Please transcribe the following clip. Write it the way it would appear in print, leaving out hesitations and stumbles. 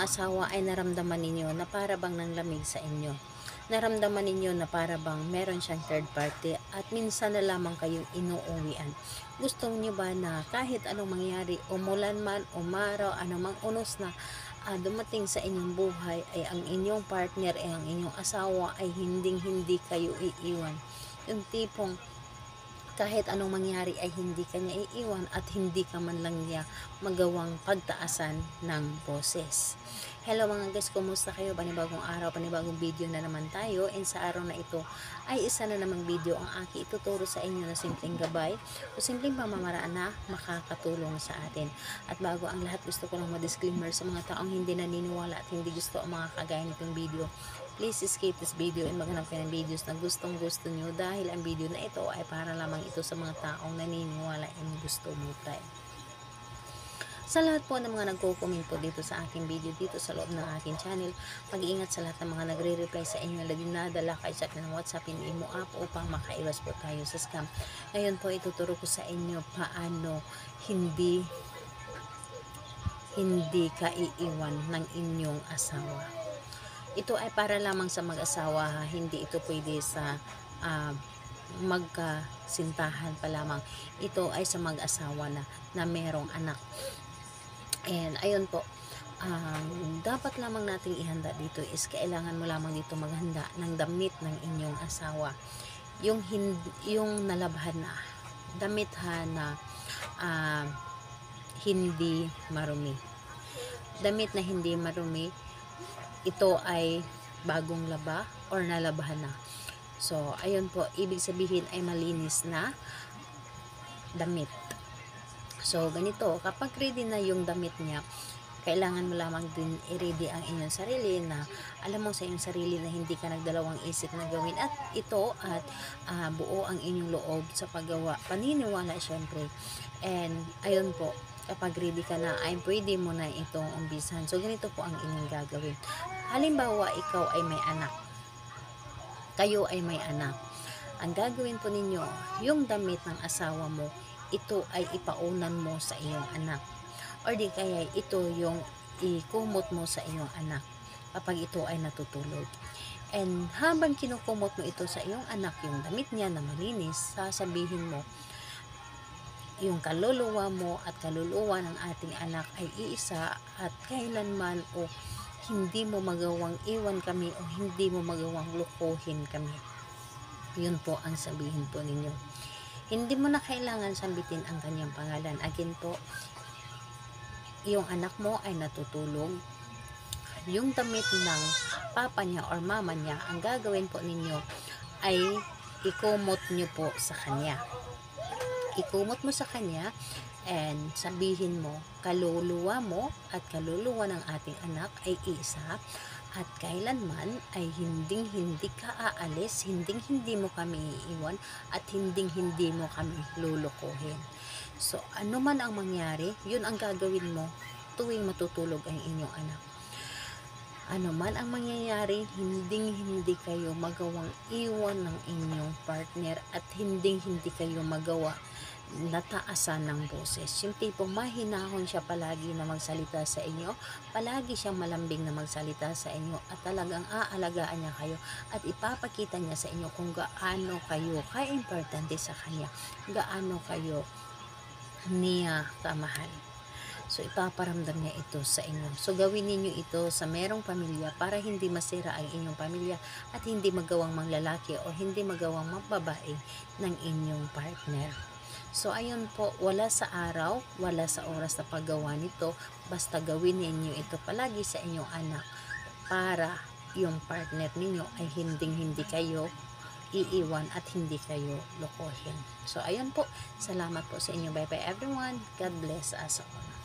asawa ay naramdaman ninyo na para bang nanlamig sa inyo. Naramdaman ninyo na para bang meron siyang third party at minsan na lamang kayong inuuwian. Gusto niyo ba na kahit anong mangyari, umulan man, umaraw, anumang unos na dumating sa inyong buhay ay ang inyong partner ay ang inyong asawa ay hindi kayo iiwan. Yung tipong kahit anong mangyari ay hindi kanya iiwan at hindi ka man lang niya magawang pagtaasan ng boses. Hello mga guys, kumusta kayo? Panibagong araw, panibagong video na naman tayo, and sa araw na ito ay isa na namang video ang aking ituturo sa inyo na simpleng gabay o simpleng pamamaraan na makakatulong sa atin. At bago ang lahat, gusto ko lang ma-disclaimer sa mga taong hindi naniniwala at hindi gusto ang mga kagaya nitong video. Please skip this video and maghanap kayo ng videos na gustong gusto nyo, dahil ang video na ito ay para lamang ito sa mga taong naniniwala and gusto mo try. Sa lahat po ng mga nagko-comment po dito sa aking video dito sa loob ng aking channel, mag-iingat sa lahat ng mga nagre-reply sa inyo na dinadala kay chat ng WhatsApp and Imo app upang makaiwas po tayo sa scam. Ngayon po ituturo ko sa inyo paano hindi ka iiwan ng inyong asawa. Ito ay para lamang sa mag-asawa, hindi ito pwede sa magkasintahan pa lamang. Ito ay sa mag-asawa na merong anak. And ayun po, dapat lamang nating ihanda dito is kailangan mo lamang dito maghanda ng damit ng inyong asawa. Yung nalabhan na damit na hindi marumi. Damit na hindi marumi, ito ay bagong laba or nalabahan na. So, ayun po, ibig sabihin ay malinis na damit. So, ganito, kapag ready na yung damit niya, kailangan mo lamang din i-ready ang inyong sarili na alam mo sa inyong sarili na hindi ka nagdalawang isip na gawin at ito at buo ang inyong loob sa paggawa. Paniniwala syempre. And ayun po, kapag ready ka na ay pwede mo na itong umpisahan. So ganito po ang inyong gagawin. Halimbawa, ikaw ay may anak. Kayo ay may anak. Ang gagawin po ninyo, yung damit ng asawa mo, ito ay ipaunan mo sa iyong anak. Or di kaya ito yung ikumot mo sa iyong anak kapag ito ay natutulog. And habang kinukumot mo ito sa iyong anak, yung damit niya na malinis, sasabihin mo, yung kaluluwa mo at kaluluwa ng ating anak ay iisa at kailanman o hindi mo magawang iwan kami o hindi mo magawang lukuhin kami. Yun po ang sabihin po ninyo. Hindi mo na kailangan sambitin ang kanyang pangalan. Again po, yung anak mo ay natutulog, yung damit ng papa niya or mama niya, ang gagawin po ninyo ay ikumot nyo po sa kanya. Ikumot mo sa kanya and sabihin mo, kaluluwa mo at kaluluwa ng ating anak ay isa at kailanman ay hindi ka aalis, hindi mo kami iiwan at hindi mo kami lulukuhin. So, ano man ang mangyari, yun ang gagawin mo tuwing matutulog ang inyong anak. Ano man ang mangyayari, hindi kayo magawang iwan ng inyong partner at hindi kayo magawa nataasan ng boses. Yung tipong mahinahon siya palagi na magsalita sa inyo, palagi siyang malambing na magsalita sa inyo at talagang aalagaan niya kayo at ipapakita niya sa inyo kung gaano kayo ka-importante sa kanya, gaano kayo niya kamahal. So, ipaparamdam niya ito sa inyo. So, gawin ninyo ito sa merong pamilya para hindi masira ang inyong pamilya at hindi magawang manglalaki o hindi magawang mababae ng inyong partner. So, ayun po, wala sa araw, wala sa oras na paggawa nito, basta gawin ninyo ito palagi sa inyong anak para yung partner ninyo ay hindi kayo iiwan at hindi kayo lokohin. So, ayun po, salamat po sa inyo. Bye bye everyone. God bless us all.